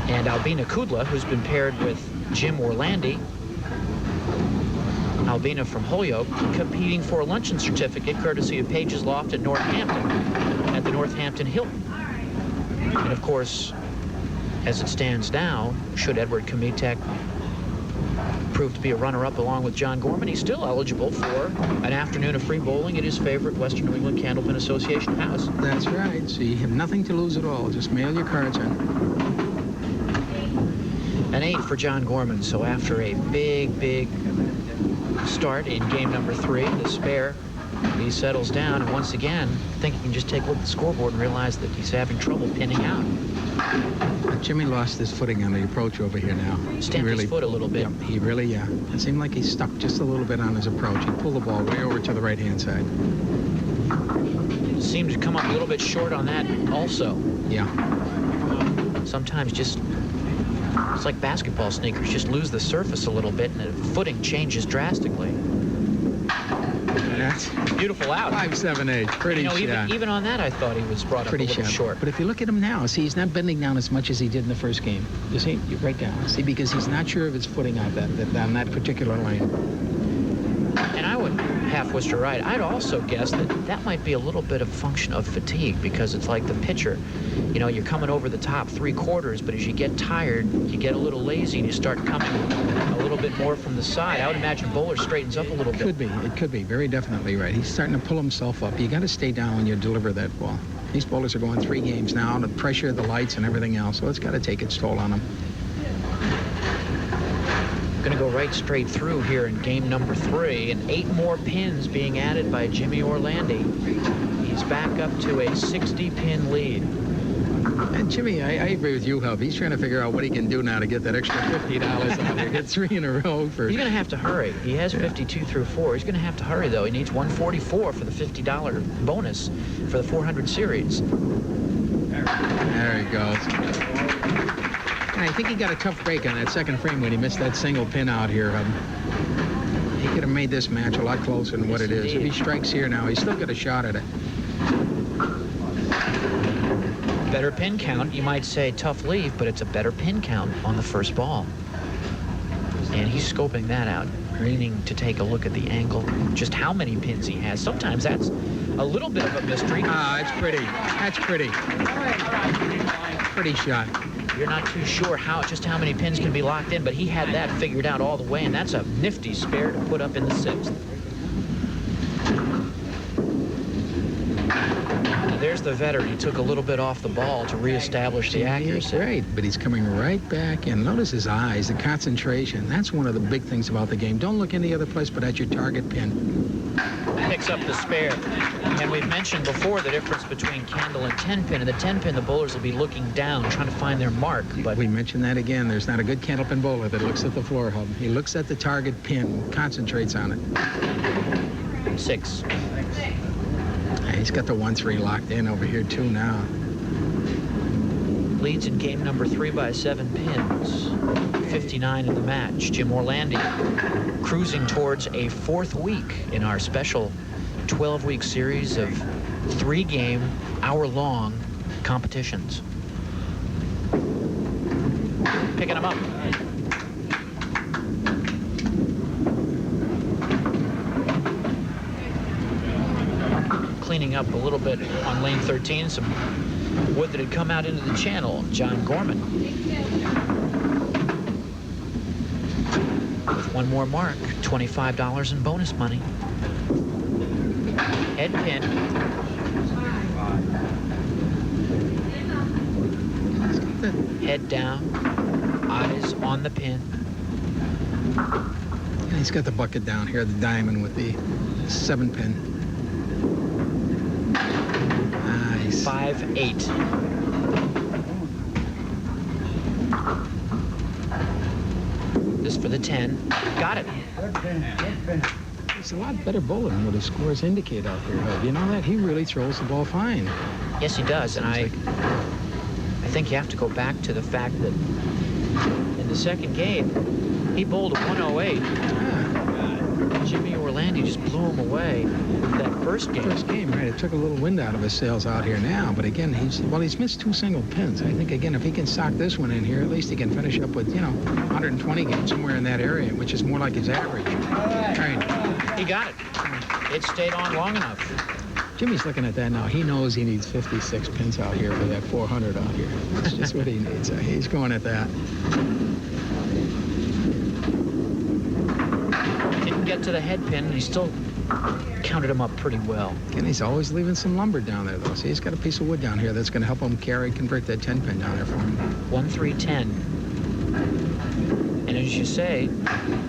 And Albina Kudla, who's been paired with Jim Orlandi. Albina from Holyoke, competing for a luncheon certificate courtesy of Page's Loft in Northampton at the Northampton Hilton. And of course, as it stands now, should Edward Komitek prove to be a runner-up along with John Gorman, he's still eligible for an afternoon of free bowling at his favorite Western New England Candlepin Association house. That's right. So you have nothing to lose at all. Just mail your cards in. An 8 for John Gorman. So after a big start in game number 3. The spare, he settles down, and once again, I think he can just take a look at the scoreboard and realize that he's having trouble pinning out. Jimmy lost his footing on the approach over here now. Stamped his foot a little bit. Yep, he really, it seemed like he stuck just a little bit on his approach. He pulled the ball way over to the right-hand side. Seemed to come up a little bit short on that also. Yeah. Sometimes just, it's like basketball sneakers, just lose the surface a little bit and the footing changes drastically. That's beautiful out. 5-7-8. Pretty shot. Even on that, I thought he was brought up a little short. But if you look at him now, see, he's not bending down as much as he did in the first game. You see, right down. See, because he's not sure of his footing on that particular lane. And I would half was to right. I'd also guess that might be a little bit of function of fatigue, because it's like the pitcher. You know, you're coming over the top 3/4, but as you get tired, you get a little lazy and you start coming a little bit more from the side. I would imagine bowler straightens up a little bit. It could be, very definitely right. He's starting to pull himself up. You got to stay down when you deliver that ball. These bowlers are going 3 games now, and the pressure, the lights, and everything else, so it's got to take its toll on them. Going to go right straight through here in game number 3, and 8 more pins being added by Jimmy Orlandi. He's back up to a 60-pin lead. And Jimmy, I agree with you, Hub. He's trying to figure out what he can do now to get that extra $50 out there. Get 3 in a row for. He's going to have to hurry. He has 52 through 4. He's going to have to hurry, though. He needs 144 for the $50 bonus for the 400 series. There he goes. And I think he got a tough break on that second frame when he missed that single pin out here. He could have made this match a lot closer than what it is. If he strikes here now, he's still got a shot at it. Better pin count. You might say tough leave, but it's a better pin count on the first ball. And he's scoping that out, meaning to take a look at the angle, just how many pins he has. Sometimes that's a little bit of a mystery. Ah, it's pretty. That's pretty. Pretty shot. You're not too sure just how many pins can be locked in, but he had that figured out all the way, and that's a nifty spare to put up in the 6th. Now there's the veteran. He took a little bit off the ball to reestablish the accuracy. Right, but he's coming right back in. Notice his eyes, the concentration. That's one of the big things about the game. Don't look any other place but at your target pin. Picks up the spare. And we've mentioned before the difference between candle and 10-pin. And the 10-pin, the bowlers will be looking down, trying to find their mark. But we mentioned that again. There's not a good candlepin bowler that looks at the floor, Hub. He looks at the target pin, concentrates on it. 6. He's got the 1-3 locked in over here, too, now. Leads in game number 3 by 7 pins. 59 in the match. Jim Orlandi cruising towards a 4th week in our special 12-week series of 3-game, hour-long competitions. Picking them up. Cleaning up a little bit on lane 13, some wood that had come out into the channel. John Gorman. With 1 more mark, $25 in bonus money. Head pin. Head down. Eyes on the pin. And he's got the bucket down here, the diamond with the 7-pin. Nice. 5-8. This for the 10. Got it. He's a lot better bowler than what his scores indicate out there, Hub. You know that? He really throws the ball fine. Yes, he does. And I think you have to go back to the fact that in the second game, he bowled a 108. Jimmy Orlandi just blew him away that first game. First game, right. It took a little wind out of his sails out here now. But again, he's missed 2 single pins. I think, again, if he can sock this one in here, at least he can finish up with, 120 games, somewhere in that area, which is more like his average. Right. He got it. It stayed on long enough. Jimmy's looking at that now. He knows he needs 56 pins out here for that 400 out here. That's just what he needs. He's going at that. Didn't get to the head pin, and he still counted him up pretty well. And he's always leaving some lumber down there, though. See, he's got a piece of wood down here that's going to help him convert that 10-pin down there for him. 1-3-10. And as as you say,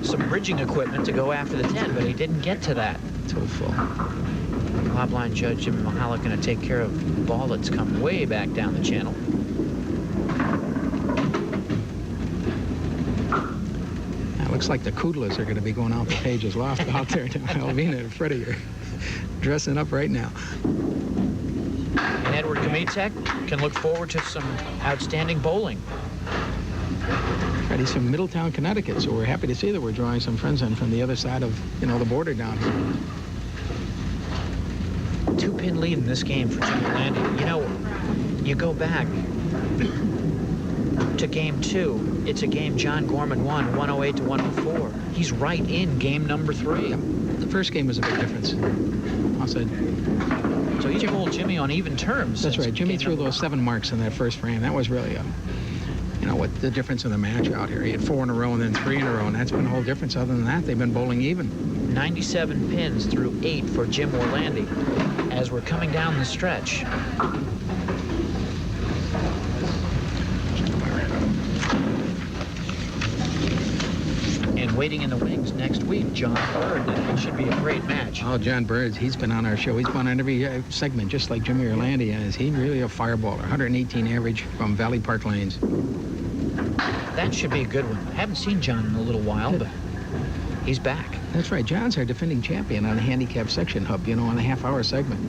some bridging equipment to go after the 10, but he didn't get to that. Too full. Lob line judge Jimmy Mahalik going to take care of the ball that's come way back down the channel. It looks like the Kudlas are going to be going out the Page's loft out there now. Alvina and Freddie are dressing up right now. And Edward Kmitek can look forward to some outstanding bowling. Freddie's from Middletown, Connecticut, so we're happy to see that we're drawing some friends in from the other side of, you know, the border down here. 2-pin lead in this game for Jim Orlandi. You know, you go back to game 2. It's a game John Gorman won 108 to 104. He's right in game number 3. Yeah. The first game was a big difference. Also, so he's bowled Jimmy on even terms. That's right. Jimmy threw those 7 marks in that first frame. That was really you know, what the difference in the match out here. He had 4 in a row and then 3 in a row, and that's been a whole difference. Other than that, they've been bowling even. 97 pins through 8 for Jim Orlandi as we're coming down the stretch. And waiting in the wings next week, John Bird. It should be a great match. Oh, John Bird, he's been on our show. He's been on every segment, just like Jimmy Orlandi is. He's really a fireballer. 118 average from Valley Park Lanes. That should be a good one. I haven't seen John in a little while, but he's back. That's right. John's our defending champion on the handicap section hub, you know, on the half-hour segment.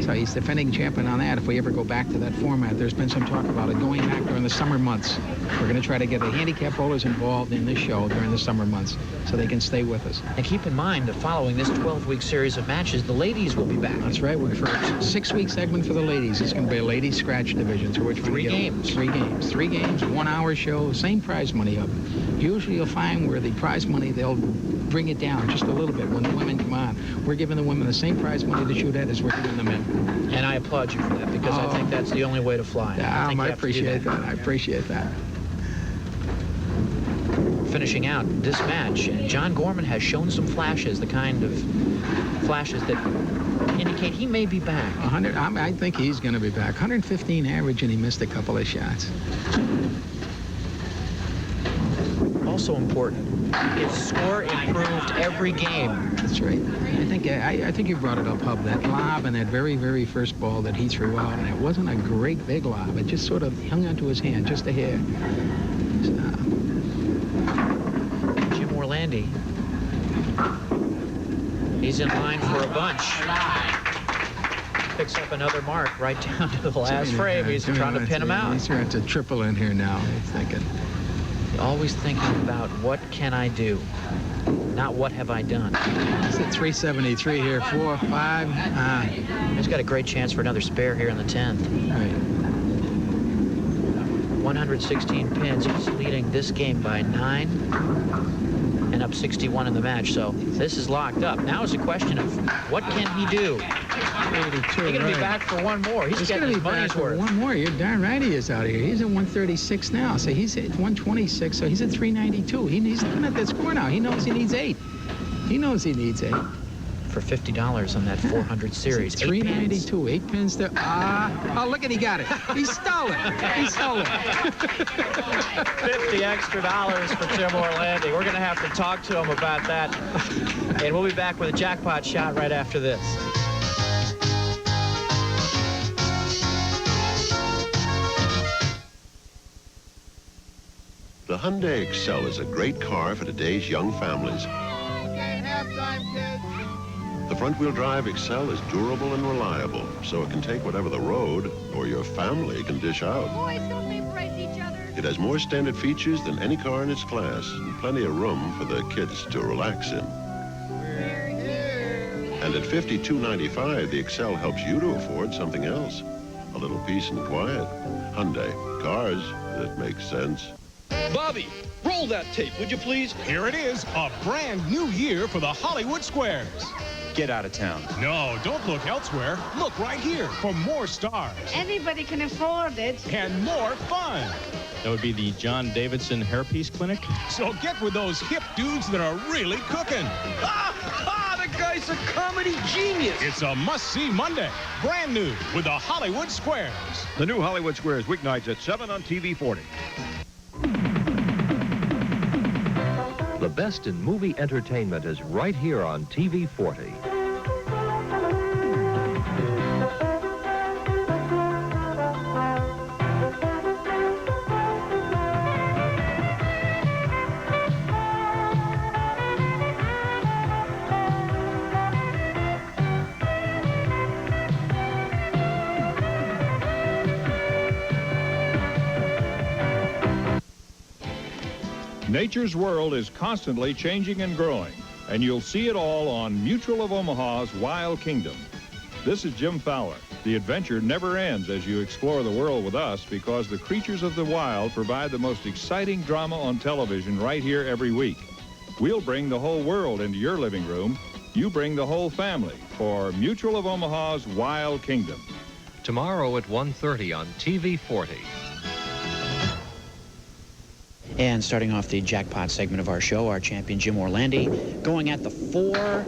So he's defending champion on that. If we ever go back to that format, there's been some talk about it going back during the summer months. We're going to try to get the handicap bowlers involved in this show during the summer months so they can stay with us. And keep in mind that following this 12-week series of matches, the ladies will be back. That's right. We're for a 6-week segment for the ladies. It's going to be a ladies scratch division. So we're trying to get 3 games. 3 games, 1-hour show, same prize money up. Usually you'll find where the prize money, they'll bring it down just a little bit when the women come on. We're giving the women the same prize money to shoot at as we're giving the men. And I applaud you for that because I think that's the only way to fly. I appreciate that. I appreciate that. Finishing out this match, John Gorman has shown some flashes, the kind of flashes that indicate he may be back. I think he's going to be back. 115 average, and he missed a couple of shots. Also important, his score improved every game. That's right. I think you brought it up, Hub. That lob and that very, very first ball that he threw out, and it wasn't a great big lob. It just sort of hung onto his hand, just a hair. Jim Orlandi. He's in line for a bunch. Picks up another mark right down to the last frame. He's trying to pin him out. He's trying to triple in here now, he's thinking. Always thinking about what can I do, not what have I done. He's at 373 here, 4, 5. He's got a great chance for another spare here in the 10th. Right. 116 pins. He's leading this game by 9 and up 61 in the match. So this is locked up. Now it's a question of what can he do? 82, He's going to be back for one more. He's going to be back for one more. You're darn right he is out here. He's at 136 now. So he's at 126. So he's at 392. He's looking at that score now. He knows he needs 8. He knows he needs 8. For $50 on that 400 series. 392, 8 pins to, oh, look at, he got it. He stole it. He stole it. $50 extra for Jim Orlandi. We're going to have to talk to him about that. And we'll be back with a jackpot shot right after this. The Hyundai Excel is a great car for today's young families. The front-wheel drive Excel is durable and reliable, so it can take whatever the road or your family can dish out. Boys, don't vaporize each other. It has more standard features than any car in its class, and plenty of room for the kids to relax in. And at $52.95, the Excel helps you to afford something else. A little peace and quiet. Hyundai. Cars that make sense. Bobby, roll that tape, would you please? Here it is, a brand new year for the Hollywood Squares. Get out of town. No, don't look elsewhere. Look right here for more stars. Everybody can afford it. And more fun. That would be the John Davidson Hairpiece Clinic. So get with those hip dudes that are really cooking. The guy's a comedy genius. It's a must-see Monday. Brand new with the Hollywood Squares. The new Hollywood Squares, weeknights at 7 on TV 40. The best in movie entertainment is right here on TV 40. Nature's world is constantly changing and growing, and you'll see it all on Mutual of Omaha's Wild Kingdom. This is Jim Fowler. The adventure never ends as you explore the world with us, because the creatures of the wild provide the most exciting drama on television right here every week. We'll bring the whole world into your living room. You bring the whole family for Mutual of Omaha's Wild Kingdom. Tomorrow at 1:30 on TV 40. And starting off the jackpot segment of our show, our champion Jim Orlandi going at the 4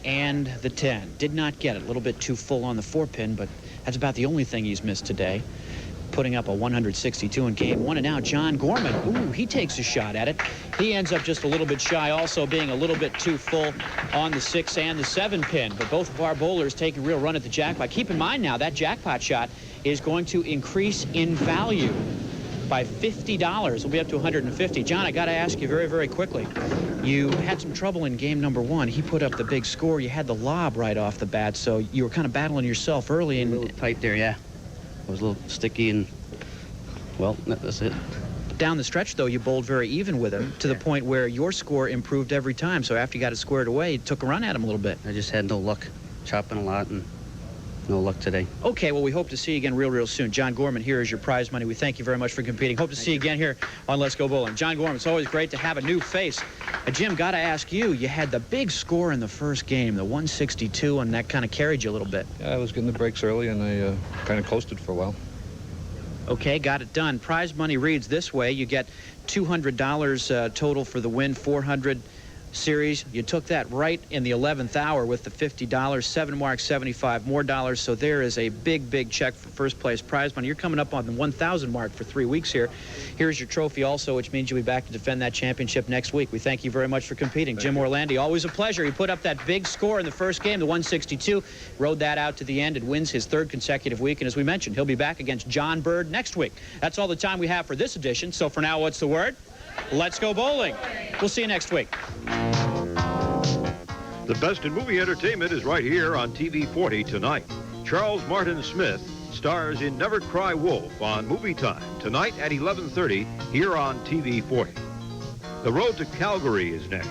and the 10. Did not get it. A little bit too full on the 4-pin, but that's about the only thing he's missed today. Putting up a 162 in game 1. And now John Gorman, ooh, he takes a shot at it. He ends up just a little bit shy, also being a little bit too full on the 6 and the 7-pin. But both of our bowlers take a real run at the jackpot. Keep in mind now, that jackpot shot is going to increase in value by $50. We'll be up to $150. John, I got to ask you very, very quickly. You had some trouble in game number 1. He put up the big score. You had the lob right off the bat, so you were kind of battling yourself early. And a little tight there, yeah. It was a little sticky, and, well, that's it. Down the stretch, though, you bowled very even with him to the point where your score improved every time. So after you got it squared away, you took a run at him a little bit. I just had no luck, chopping a lot, and no luck today. Okay, well, we hope to see you again real soon. John Gorman, here is your prize money. We thank you very much for competing. Hope to see you again here on Let's Go Bowling. John Gorman, it's always great to have a new face. Jim, got to ask you, you had the big score in the first game, the 162, and that kind of carried you a little bit. Yeah, I was getting the breaks early, and I kind of coasted for a while. Okay, got it done. Prize money reads this way. You get $200 total for the win, $400 series. You took that right in the 11th hour with the $50, 7 marks, 75 more dollars. So there is a big check for first place prize money. You're coming up on the 1,000 mark for 3 weeks here. Here's your trophy also, which means you'll be back to defend that championship next week. We thank you very much for competing. Jim Orlandi, always a pleasure. He put up that big score in the first game, the 162, rode that out to the end and wins his 3rd consecutive week. And as we mentioned, he'll be back against John Bird next week. That's all the time we have for this edition. So for now, what's the word? Let's go bowling. We'll see you next week. The best in movie entertainment is right here on TV 40 tonight. Charles Martin Smith stars in Never Cry Wolf on Movie Time tonight at 11:30 here on TV 40. The Road to Calgary is next.